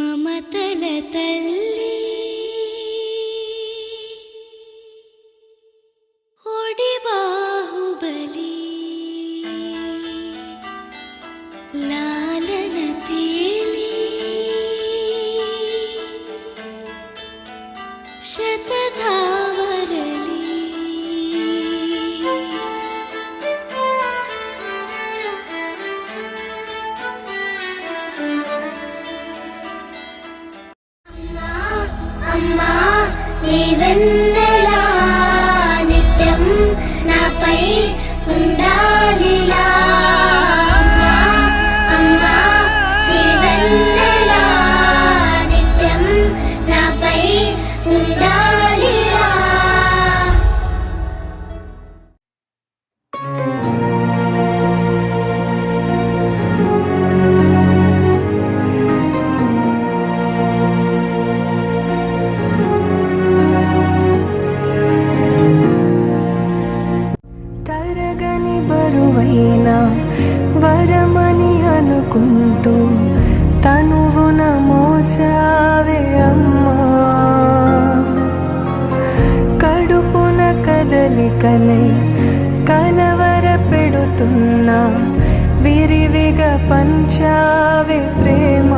మమతల తల్లి ఒడి బాహుబలి లాలన తేలి శతధావరలి అమ్మా నీ వెన్నెలా నిత్యం నాపై ఉండాలిలా అమ్మా అమ్మా నీ వెన్నెలా నిత్యం నాపై ఉండాలిలా తరగని బరువైన వరమని అనుకుంటూ తనువున మోసావే అమ్మా, కడుపున కదలికలై కలవర పెడుతున్నా విరివిగా పంచావే ప్రేమ.